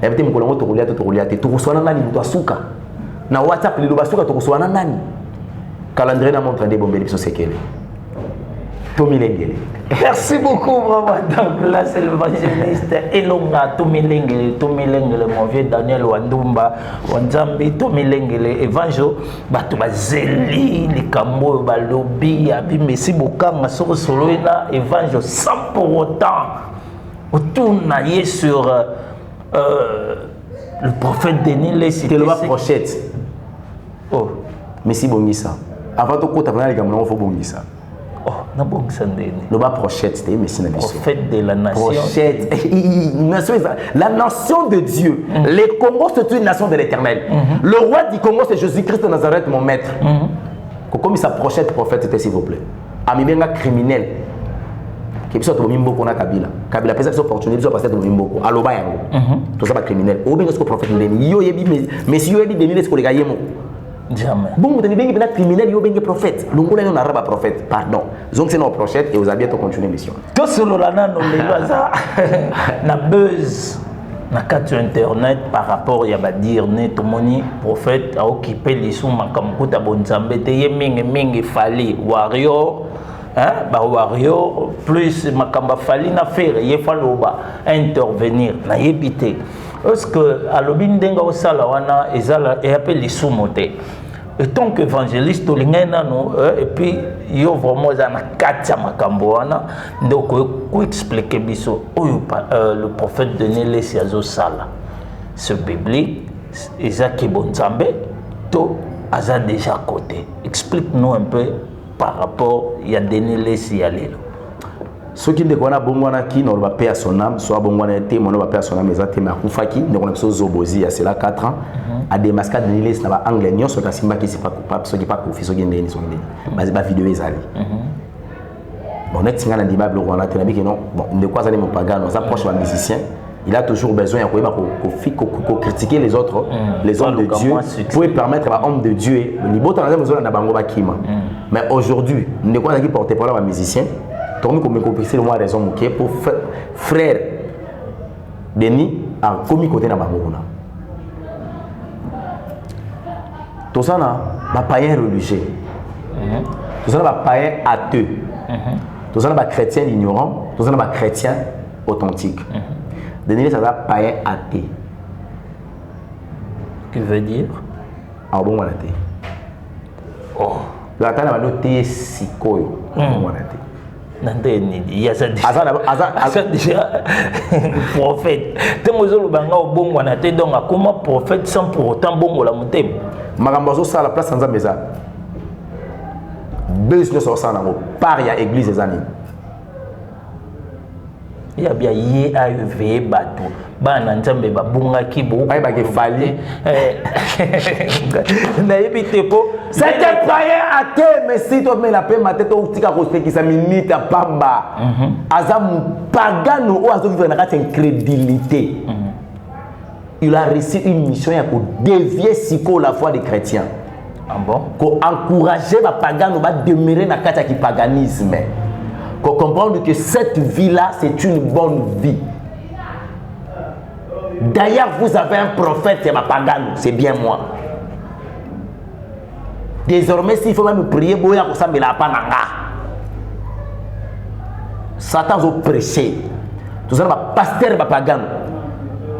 n'habite mukolongo to kolia te to koswana nani muto asuka na WhatsApp lelo basuka to koswana nani calendrier na montre des bombes biso sekele Tomilengele.
Merci beaucoup, vraiment. Donc là, c'est l'évangéliste Elonga Tomilengele, mon vieux Daniel Wandumba, Wanzambi, Tomilengele, évangile, Batouba Zeli, les Kambo, Balobi, Abi, Messi Bokanga, Soloina, évangile, sans pour autant, autour naïe sur le prophète Denis Lesité.
C'est le prochette.
Oh.
Messi Bongisa. Avant tout, tu as dit que tu as Bongisa.
Oh, na Bongisa Denis.
Le prochette, c'était Messi Nabiso.
Prophète de la nation.
Prochette. La nation de Dieu. Les Congos, c'est une nation de l'Éternel. Le roi du Congo, c'est Jésus-Christ de Nazareth, mon maître. Comme sa prochette prophète, s'il vous plaît. Amibenga criminel. Qui soit au Mimbo qu'on a Kabila. Kabila peut être opportunité de passer au Mimbo. Aloba yango. Tout ça pas criminel. Au bien que prophète Denis. Yo yebi mais si yo yebi Denis est-ce qu'on les gagne mo.
Jamais.
Bon, vous avez bien criminel, yo bien prophète. L'ongolais non arabe prophète. Pardon. Donc c'est nos prophètes et vous avez bientôt continuer mission.
Tout sur le lana no lebaza na buzz na carte internet par rapport ya ba dire ne tomoni prophète a occupé les sous makamkuta bonzambe te yemingi fali warrior. Hein, bah warrior plus makamba fali na faire ye faloba intervenir na yebité est-ce que alobi ndenga osala wana ezala et appelle les sous-motés et tant qu'évangéliste olingena no et puis yo vraiment za na katia makambo wana donc ko expliquer biso oyo le prophète Denis Lesité azo sala ce biblique ezaki bonzambe to aza déjà côté explique-nous un peu par rapport à Denis Lesité.
Ce qui est bon, qui n'a pas payé son âme, soit bon, été, mon pas payé son âme, mais à Koufaki, nous avons Zobozi, il y a cela 4 ans, à des mascades de Denis Lesité, n'a pas anglais, n'y a pas Simba qui n'est pas coupable, ceux qui pas confié, ceux qui ne sont pas mais c'est pas vidéo les alliés. Bon, on est tiré dans le débat, on a tenu que non, bon, de quoi ça n'est pas gagné, on approche un musicien. Il a toujours besoin de critiquer les autres, les hommes de Dieu, pour permettre à l'homme de Dieu. Mais aujourd'hui, nous ne pouvons pas porter parole à un musicien. Comme c'est le raison pour frère Denis a commis côté dans Bangouna. Tout ça, c'est un païen religieux. Tout ça, c'est un païen atheux. Tout ça, c'est un chrétien ignorant. Tout ça, c'est un chrétien authentique. Denis ça va païen athée.
Qui veut dire?
Ah bon, on a été. Oh. La taille va noter sikoyo. Bon, on a été.
Il y a ça déjà. Prophète. Temozolo banga au bon on a été donc comment prophète sans pour autant bon la monter.
Magambazo ça la place sans ameza. Business sur ça nango. Par ya église des années.
Il y a bien yé à veiller bateau. Bana nzambe babunga kibo.
Ba ke fali.
Na yebite po.
C'est un païen athée mais si tu mets la paix ma tête au tika ko qui sa minute à pamba. Azam pagano ou azo vivre na incrédulité. Il a reçu une mission pour dévier siko la foi des chrétiens.
Ah bon?
Pour encourager les pagano à demeurer dans le paganisme. Pour comprendre que cette vie-là, c'est une bonne vie. D'ailleurs, vous avez un prophète, c'est ma pagano, c'est bien moi. Désormais, s'il faut même prier, boya ko sambela pananga. Satan va prêcher. Tout ça, va pasteur va pagano.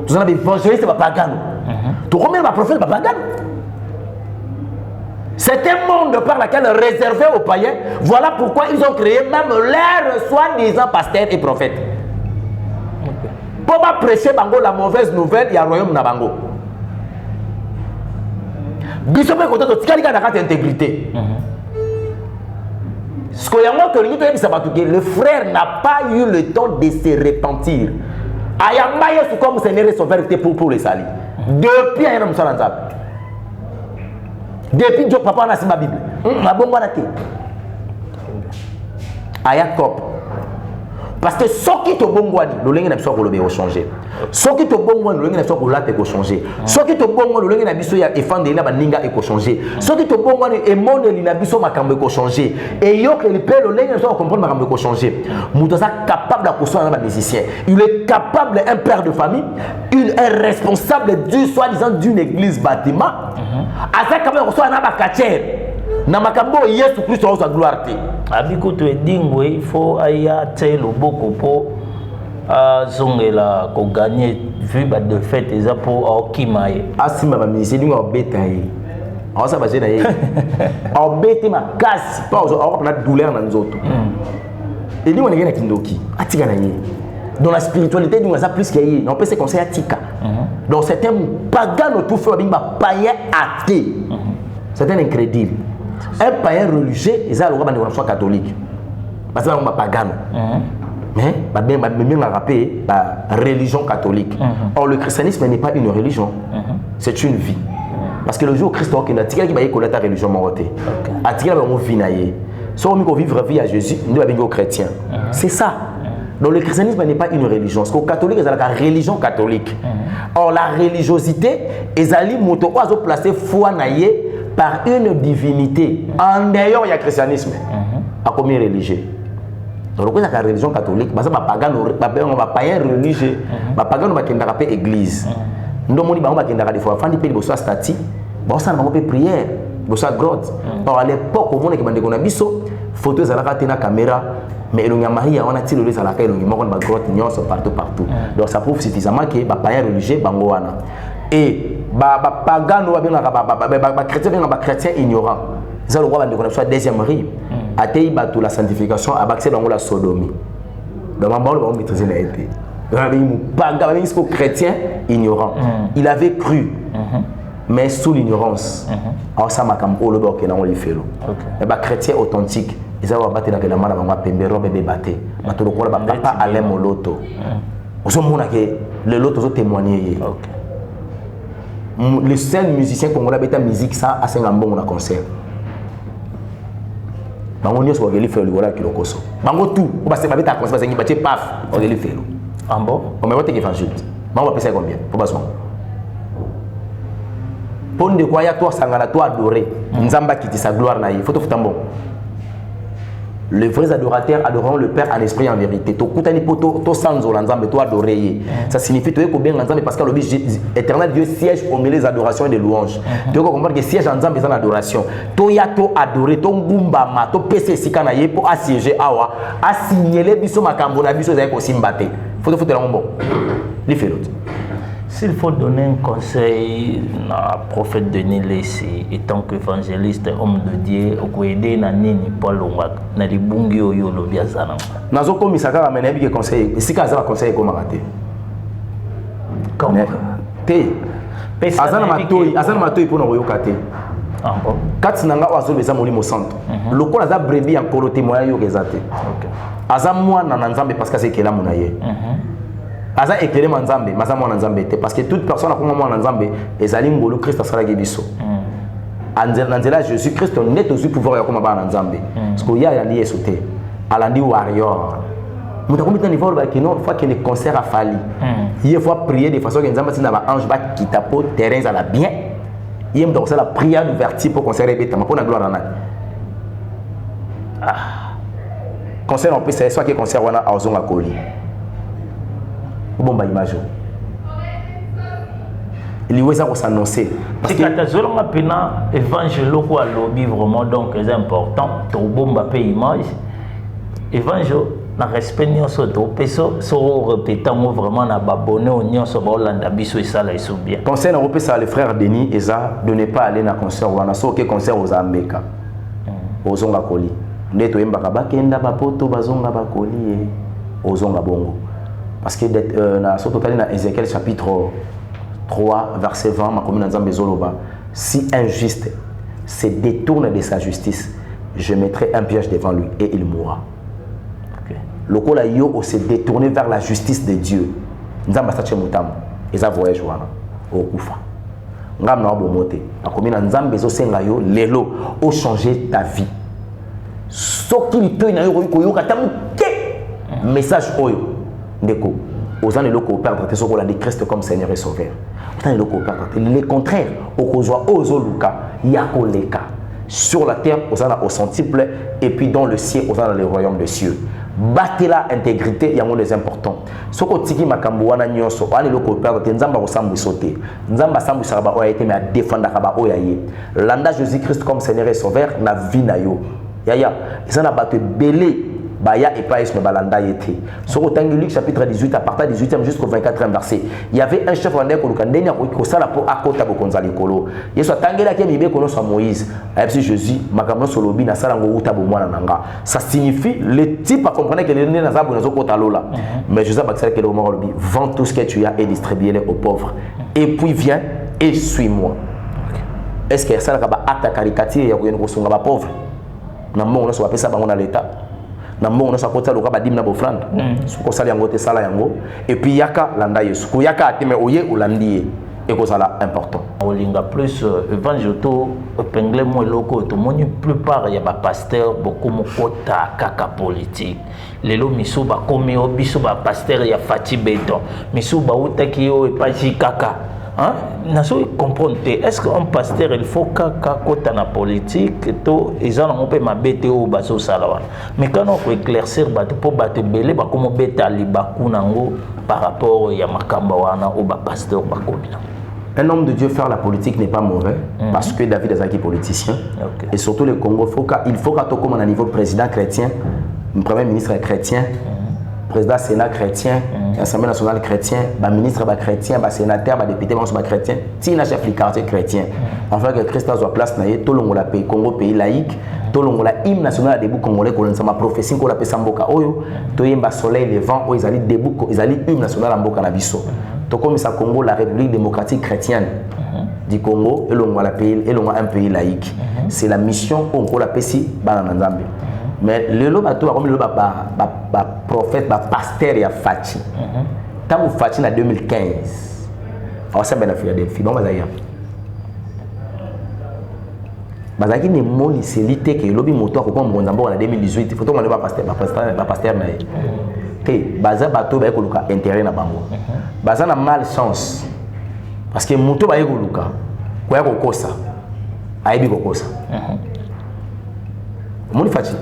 Tout ça, va évangéliste va pagano. Tout combien va prophète va pagano. C'est un monde par lequel réservé aux païens. Voilà pourquoi ils ont créé même leurs soi-disant pasteurs et prophètes. Pour pas prêcher bango la mauvaise nouvelle, il y a un royaume na bango. Bishop est content de tikalika na carte intégrité. Ce que le frère n'a pas eu le temps de se repentir. Ayamba Yesu comme Seigneur et Sauveur pour les salis. Depuis un homme sur la table. Depuis Dieu papa na ma Bible. Ma bonne bonne. Ayat cop. Parce que ce qui te bongwani, le lingue n'a pas de changer. Ce qui te bongwani, le lingue n'a pas de changer. Ce qui te bongwani, le lingue n'a pas de effendre la baninga et changer. Ce qui te bongwani et mon n'a pas de changer. Et yo que le père le lingue n'a pas comprendre ma changer. Moutosa capable de construire un musicien. Il est capable un père de famille, un responsable du soi-disant d'une église bâtiment. À ça capable de construire un bacatier. Na makambo Yesu Kristo wa gloire te.
Abiko to edingwe il faut aya telo boko po zongela ko gagner vu ba de fait eza po okimaye.
Asima ba ministre dingo obeta yi. Awasa ba jena yi. Obeta ma kasi pa ozo na douleur na nzoto. Et dingo ngena kindoki. Atika na yi. Dans la spiritualité dingo ça plus que yi. On peut se conseiller atika. Donc c'est un pagan tout fait ba païen athée. C'est un incrédible. Un païen religieux, ils ont le droit de catholique. Parce que c'est un pagan. Mais il y a une religion catholique. Or, le christianisme n'est pas une religion, c'est une vie. Parce que le jour où Christ a dit qu'il y a ta religion, il y a une vie. Si on veut vivre la vie à Jésus, nous sommes chrétiens. C'est ça. Donc le christianisme n'est pas une religion. Parce que le catholique, c'est la religion catholique. Or, la religiosité, ils ont placé foi par une divinité. En dehors, il y a le christianisme. À combien religieux? Donc, c'est la religion catholique. Parce que les païens religieux, les païens ont une église. Nous avons des fois, quand ils ont des statues, ils ont des prières, ils ont des grottes. Alors, à l'époque, au monde, ils ont des photos, ils ont des caméras. Mais il y a Marie, on a tiré les alaka, il y a des grottes, partout. Donc, ça prouve suffisamment que les païens religieux, et pagano chrétien ignorant ça le roi de soit deuxième rive atei batu la sanctification abaxé dans la sodomie dans ma mort on maîtriser la été pagan chrétien ignorant il avait cru mais sous l'ignorance alors ça m'a comme le bord que on les fait et ba chrétien authentique ils ont battu dans la mala ba pembe robe be baté bato le quoi ba papa allait moloto on mona que le loto zo témoigner le seul musicien congolais beta musique ça a 50 bon na concert bango nyos wa geli felo wala kilokoso bango tout on va se beta concert ba zengi paf on geli felo
ambo
on me vote que évangile bango va payer combien pour besoin ponde kwa ya toi sangana toi adorer nzamba kiti sa gloire na yi faut tout bon. Les vrais adorateurs adoreront le Père en esprit et en vérité. Ça signifie que bien parce que l'éternel Dieu siège au milieu des adorations et des louanges. Tu comprends que siège en Zambie en adoration. Toya to adorer, ton bumba ma, to pc sikana ye pour assiéger awa, assigner biso makambo na biso zay ko simbate. Faut te foutre la bon. Les fait l'autre.
S'il faut donner un conseil à prophète Denis Laissy, étant qu'évangéliste, homme de Dieu, au aider na nini Paul Ongwak, na di bungi oyo lo biazana.
Nazo komi saka amena bi conseil, si ka za conseil ko maraté.
Comment?
Té. Azana matoi pour na yoka té.
Ah bon.
Kati nanga wazo beza molimo centre. Lokola za brebis en kolo témoin yo kezate.
OK.
Azamwa na nzambe parce que c'est kela munaye. Aza éclairé manzambe, maza mwana nzambe parce que toute personne a comme mwana nzambe ezali ngolo Christ asala gebiso. Anzela Jésus Christ net aussi pouvoir ya comme bana nzambe. Parce que ya yandi esoté. Alandi warrior. Muta komita niveau ba kino fois que le concert a fallu. Il faut prier de façon que nzambe tina ba ange ba kitapo terrain za la bien. Il me donc c'est la prière d'ouverture pour concert répéter pour la gloire na. Concert en plus c'est soit que concert wana a ozonga koli. Bon bah image. Il y a s'annoncer.
Parce que quand pena évangile quoi lobby vraiment donc c'est important. Ton bon bah image. Évangile na respect nyonso to peso so répétant vraiment na babonné au nyonso ba Olanda biso esala iso bien.
Conseil na repesa le frère Denis Eza de ne pas aller na concert wana so ke concert aux Ambeka. Ozonga koli. Ndeto yembaka bakenda bapoto bazonga bakoli ozonga bongo. Parce que na so totali na Ézéchiel chapitre 3 verset 20 ma commune Nzambe zoloba si un juste se détourne de sa justice, je mettrai un piège devant lui et il mourra. Le kola yo se détourner vers la justice de Dieu. Nzamba sache mutam eza voyage wana okufa. Ngam na bomote akomina nzambe zo senga yo lelo o changer ta vie. Soki lito na yo ko yo katamu ke message oyo ndeko ozana loko perdre te sokola de Christ comme Seigneur et Sauveur. Ozana loko perdre le contraire okozwa ozoluka yakoleka sur la terre ozana au centuple et puis dans le ciel ozana le royaume des cieux. Battez la intégrité, il y a un des importants. Ce que tiki makambo wana nyonso, ani loko perdre nzamba ko sambu sauter. Nzamba sambu saraba oya été mais à défendre kaba oya ye. Landa Jésus-Christ comme Seigneur et Sauveur na vie na yo. Yaya, ça na batte belé baya et pas isme balanda yete. Ce que tangi Luc chapitre 18 à partir du 18e jusqu'au 24e verset. Il y avait un chef rwandais ko lukandenya ko sala po akota bokonza likolo. Yesu tangela ke mibe kono sa Moïse. Ayepsi Jésus makambo solobi na sala ngo uta bo mwana nanga. Ça signifie le type à comprendre que les nés na zabu na zokota lola. Mais Jésus bakisala ke le moment lobi vends tout ce que tu as et distribue-le aux pauvres. Et puis viens et suis-moi. Est-ce que ça ka ba acte caricature ya ko sunga ba pauvre? Na mbongo na so apesa bango na l'état. Na mbongo na sakota loka ba dimna bo frande ko sala yango te sala yango et puis yaka landa yesu ko yaka ateme oye olandi et ko sala important
olinga plus évangile to épinglé mo loko to moni plupart ya ba pasteur beaucoup mo kota kaka politique lelo miso ba komi obiso ba pasteur ya Fati Beton miso ba utaki o epaji kaka. Hein? Est-ce qu'un pasteur il faut kota na politique to ezana on peut mabete o baso salawa mais quand on peut éclaircir bato po bato belé ba comme beta libaku nango par rapport ya makamba wana o ba pasteur ba komina.
Un homme de Dieu faire la politique n'est pas mauvais parce que David est un politicien et surtout le Congo il faut qu'à tout comme à niveau président chrétien, premier ministre chrétien, président Sénat chrétien, Assemblée nationale chrétien, ministre chrétien, sénateur, député chrétien, si chef du quartier chrétien. Enfin que Christ soit place naie, tout le monde pays Congo pays laïque, tout le monde hymne national debout congolais qu'on a ma prophétie qu'on appelle Samboka Oyo, tout yemba soleil les vents, ils allaient debout, ils allaient hymne national en Boka Nabiso. Tout comme ça Congo la République démocratique chrétienne du Congo et l'on a un pays laïque. C'est la mission qu'on l'appelle si Bananzambe. Mais le bateau comme le prophète pasteur ya Fati. Tant que Fati en 2015. Alors ça ben la Philadelphie bon bazaya. Bazaki ne moni selité que lobi moto ko comme Nzambo en 2018, faut to ngale pasteur na ye. Te baza bateau ba ko luka intérêt na bango. Baza na malchance. Parce que moto ba ko luka ko ya ko kosa. Aibi ko kosa. Mon Fati,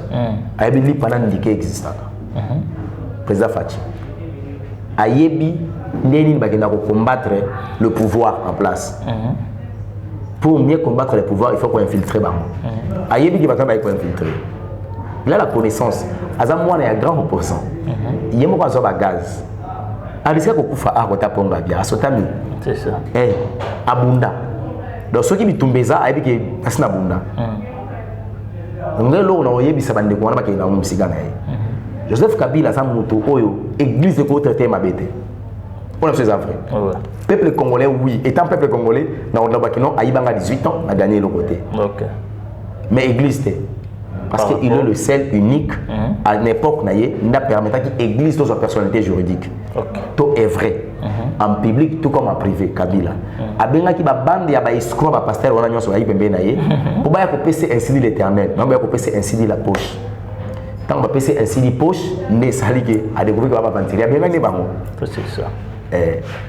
Ayebi pendant indiqué existant. Président Fati, Ayebi Lénine bagenda combattre le pouvoir en place. Pour mieux combattre le pouvoir, il faut qu'on infiltre Bango. Ayebi qui va quand même infiltrer. Il a la connaissance. Azamouane est un grand opposant. Il y a beaucoup de gaz. Arisika kokufa a kota ponga bia asotami.
C'est ça.
Abunda. Donc ceux qui bitumbeza Ayebi qui asina abunda. Ngelo na oyebisa bande ko wana bakenda mu musigana ye. Joseph Kabila za mutu oyo église ko traiter mabete. On a fait ça vrai. Peuple congolais oui, étant peuple congolais na on bakino aibanga 18 ans a gagné le côté. OK. Mais église parce qu'il est le seul unique à l'époque naie n'a permettant que l'église soit personnalité juridique. Tout est vrai. En public tout comme en privé Kabila. Abenga ki ba bande ya ba escroc ba pasteur wana nyonso ba yipembe na ye. Pour ba ko pese ainsi dit l'Éternel, non ba ko pese ainsi dit la poche. Tant ba pese ainsi dit poche, ne salike a découvrir que ba ventilia bien ne bango.
C'est ça.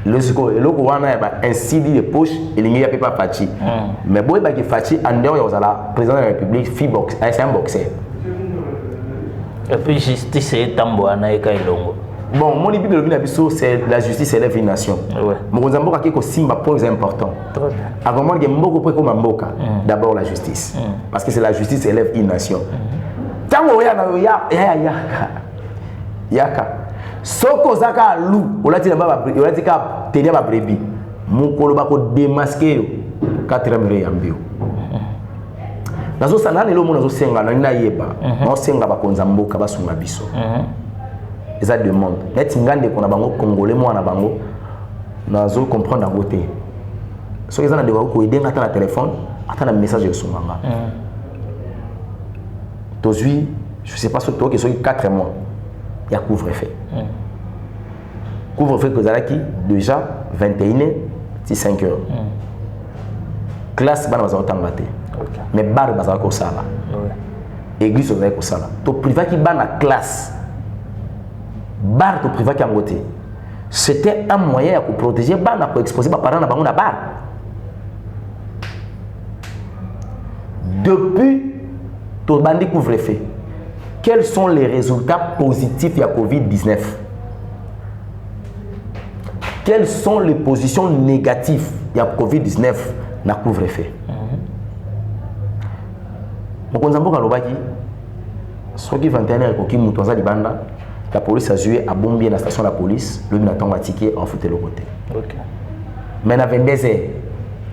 Le sco le ko wana ba ainsi dit les poches et lingi ya pas Fati. Mais boy ba ki Fati en dehors ya ozala président de la République fi box, c'est un boxeur.
Et puis justice est tambo ana eka elongo.
Bon, mon Bible c'est la justice élève une nation. Mon Zamboka qui est simba point important. Avant moi, il y a beaucoup de Mboka. D'abord la justice. Parce que c'est la justice élève une nation. Tant que yaka soko zaka lou olati na ba olati ka tenir ba brebis mukolo ba ko démasquer yo 4e ré yambio nazo sana lelo mo nazo senga na yeba na senga ba konza mboka ba sunga biso eza demande net ngande ko na bango congolais mo na bango nazo comprendre en côté so ils en a de ko aider ngata na téléphone ata na message de sunganga tozui je sais pas ce toi qui sont 4 mois il y a couvre-feu couvre-feu que zalaki déjà 21h c'est 5 heures classe bana baza otanga te mais bar baza ko sala église baza ko sala to privé qui bana classe bar to privé qui en côté c'était un moyen pour protéger bana pour exposer ba parents na bango na bar depuis to bandi couvre-feu quels sont les résultats positifs de la COVID-19? Quelles sont les positions négatives de la COVID-19 dans le couvre-feu? La police a joué à bomber la station de la police, le minaton a ticket en foutu le côté. Mais à 22h,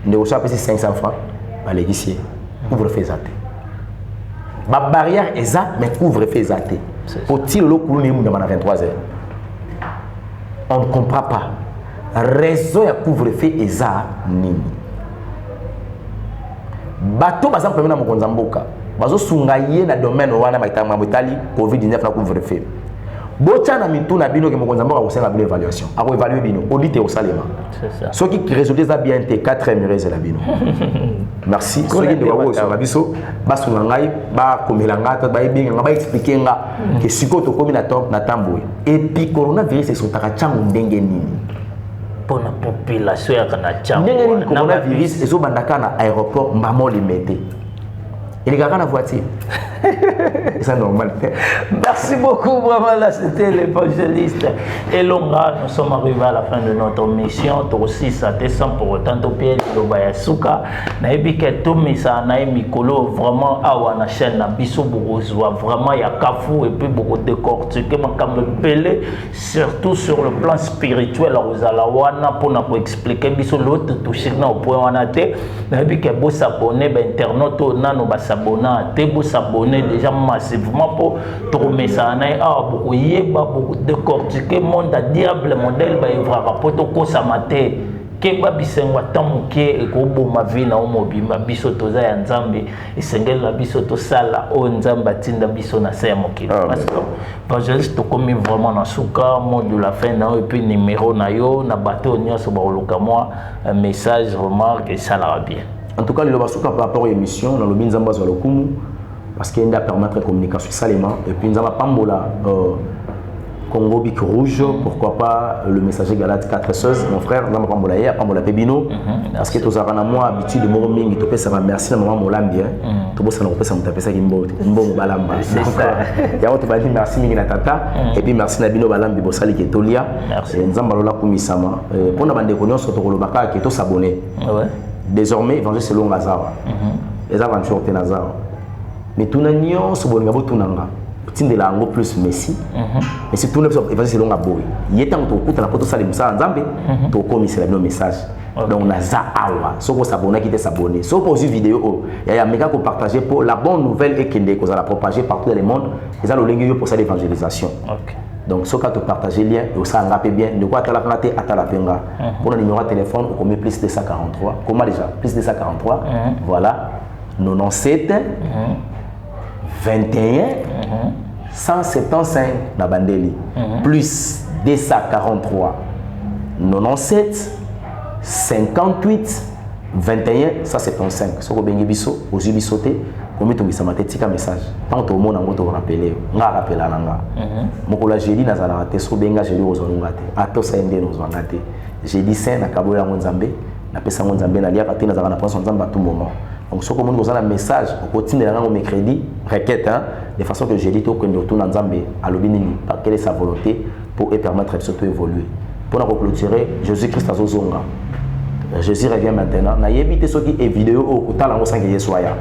on a payé 500 francs, l'église couvre-feu zaté. Ma barrière est ça, mais couvre-feu zaté. Faut-il le couler à 23h? On ne comprend pas. Raison de couvre-feu est ça, nini. Bateau, par exemple, dans mon Zamboka, bazo sungaye na domaine wana maitama motali COVID-19 na couvre-feu. Bocha na mitu na bino ke mon Zamboka ko senga bino évaluation. Ako évaluer bino, auditer au salema. C'est ça. Ce qui résultat ça bien té 4e reze la bino. Merci. Ce qui doit wo sur la biso, ba sungangai, ba komelanga, ba ibinga, ba expliquer nga que siko to komi na tamboy. Et puis coronavirus est sur takachango ndenge nini.
Pour la population ya kana chango.
Ndenge nini coronavirus ezo bandaka na aéroport mbamo limité. Il est à voiture. C'est normal.
Merci beaucoup, vraiment. Là, c'était l'évangéliste Elonga. Nous sommes arrivés à la fin de notre mission. Toi aussi, ça descend pour autant de pieds de Bayasuka. Naïbi Keto, mais ça n'a Mikolo vraiment à la chaîne. Nabiso Bourgozois. Vraiment, il y a Kafou et puis beaucoup de décortiquer. Mais comme le Pelé, surtout sur le plan spirituel, aux Alawana, pour nous expliquer. Biso l'autre touché au point où on a été. Naïbi Kebo s'abonner, internaute, nano s'abonner, Tebo s'abonner déjà massivement pour trouver ça. Beaucoup yeba, beaucoup décortiquer, monde à diable, modèle, bah il va rapporter au samate. Keba bisengwa tamuke eko ma vie na omobima biso toza ya nzambe esengel la biso to sala o nzamba tinda biso na se mokili parce que évangéliste to komi vraiment na suka mot de la fin na et puis numéro na yo na bateau nyonso ba oluka moi message remarque et ça la bien.
En tout cas, le basuka par rapport à l'émission, dans le Binzamba sur le Kumu, parce qu'il y a permettre la communication salement. Et puis nous avons Pambola, Congo Bic Rouge, pourquoi pas le messager Galate 4 Seuses, mon frère, nous avons Pambola hier, Pambola Pebino, parce que tous avons moi habitude de morning, tu peux savoir merci, maman Molambia, tu peux savoir ça, tu peux savoir Kimbo Balamba. C'est ça. Il y a autre dire merci Mingina Tata, et puis merci Nabino Balambi Bossali qui est Tolia, et nous avons Lola Kumisama, pour nous demander qu'on a sur le Baka qui est tous abonnés. Désormais, évangile selon Lazare. Les aventures de Lazare. Mais tout le monde se bonne tout nanga. Tinde la ngo plus Messi. Mais c'est tout le monde évangile selon Aboy. Il est temps que tu la poto salim ça nzambe. Tu commis le message. Donc on a za awa. So ko s'abonner qui te s'abonner. So pour une vidéo, il y a méga ko partager pour la bonne nouvelle et qu'il qu'on la propager partout dans le monde. Ils ont le lien pour ça l'évangélisation. OK. Donc, ce que tu partages le lien, et ça rappelle bien, de quoi tu as la penga. Pour le numéro de téléphone, on met plus de 143. Comment déjà? Plus de 143. Voilà. 97 21 175 na bandeli. Plus 243 97 58 21 175. Ce que bengi biso, aux bisoté. Comme tu as dit, un message. Tant que monde a rappelé, on a rappelé la langue. Mon jeudi n'a pas été sur benga jeudi aux onungate. À tous ces indés nous ont gâté. Jeudi saint na kaboya monzambe, na pesa monzambe na lia katé na zana prendre son zamba à tout moment. Donc ce que monde a un message au continue la langue au mercredi, requête de façon que jeudi to qu'on retourne en zambé à l'obinini par quelle est sa volonté pour permettre de surtout évoluer. Pour nous clôturer, Jésus-Christ a Jésus revient maintenant. Na yebité ce qui est vidéo au talent au 5 soya.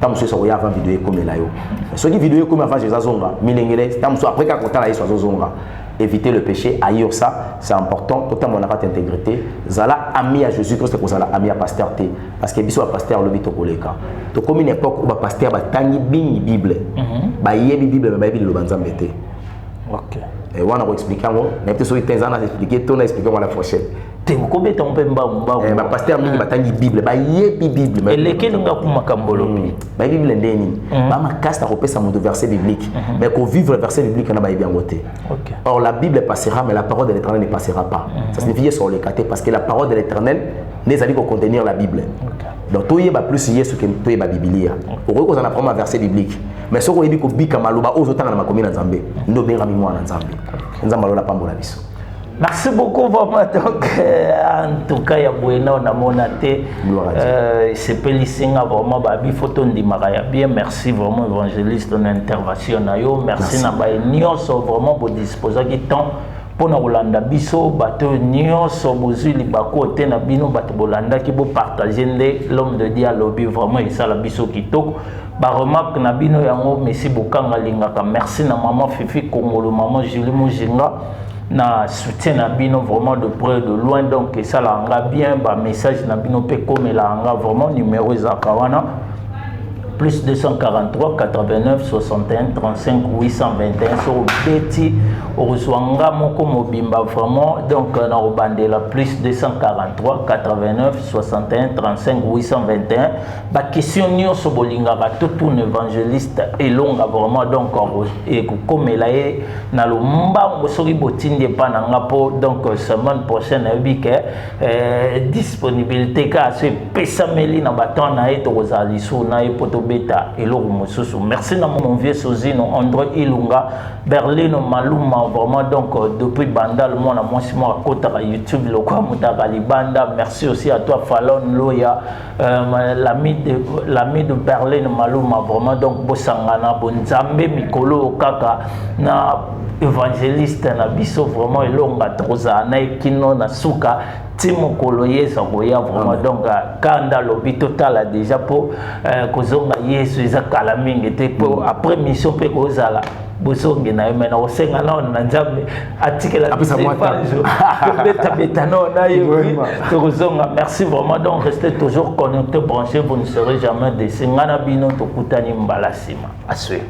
tant que ça y a avant vidéo comme là yo ce qui vidéo comme avant Jésus zonga milengele tant que après quand on t'a là Jésus zonga éviter le péché ailleurs ça c'est important tout mon affaire intégrité zala ami à Jésus Christ que zala ami à pasteur té parce que biso pasteur le bito koleka to comme une époque où ba pasteur ba tangi bini bible ba yebi bible ba bible lo banzambe té
OK
et on a expliqué moi mais peut-être sur 15 ans à expliquer tout on a expliqué moi la prochaine
te combien ton pe mba
ba pasteur mingi batangi bible ba yebi bible
et lesquels nga kuma kambolo
ba bible ndeni ba makasta kopesa mon verset biblique mais ko vivre le verset biblique na ba yebi ngoté
OK
or la bible passera mais la parole de l'Éternel ne passera pas ça signifie sur le caté parce que la parole de l'Éternel n'est allée contenir la bible donc tout yeba plus yesu que tout yeba biblia pour ko na prendre un verset biblique mais soko yebi ko bika maluba ozotanga na makomi na nzambe ndo benga mi mwana nzambe nzamba lola pambola biso.
Merci beaucoup vraiment donc en tout cas ya buena na monate c'est pelisinga vraiment babi photo ndimaka ya bien merci vraiment évangéliste ton intervention na yo merci na ba nyonso vraiment bo disposer ki temps pona kolanda biso bato nyonso bozwi libako te na bino bato bolanda ki bo partager nde l'homme de Dieu lobby vraiment et ça la biso kitoko ba remarque na bino yango merci bokanga lingaka merci na maman Fifi Kongolo maman Julie Mujinga na soutien na bino vraiment de près de loin donc ça la nga bien ba message na bino pe comme la nga vraiment numéro zakawana plus 243 89 61 35 821 sur Betty Oruzwanga moko mobimba vraiment donc na obandela plus 243 89 61 35 821 ba question nyonso bolinga ba tout un évangéliste et longa vraiment donc et comme la na lo mba soki botindi pa na ngapo donc semaine prochaine ebike disponibilité ka se pesameli na baton na eto kozali so na epoto beta et merci à mon vieux Sozino André Ilunga Berlin Maluma vraiment donc depuis Bandal mon à moi à côté YouTube le quoi Banda merci aussi à toi Fallon Loya l'ami de Berlin Maluma vraiment donc Bosangana Bonzambe Mikolo Kaka na évangéliste na biso vraiment elonga troza na kino na suka Timo Koloyeza Goya vraiment donc kanda lobi total déjà pour kozonga Yesu ezakala mingi te pour après mission pe kozala bosonge na yemena osenga na nzambe atikela beta beta non na yewi kozonga merci vraiment donc restez toujours connectés branchés vous ne serez jamais déçus ngana bino tokutani mbala sima aswe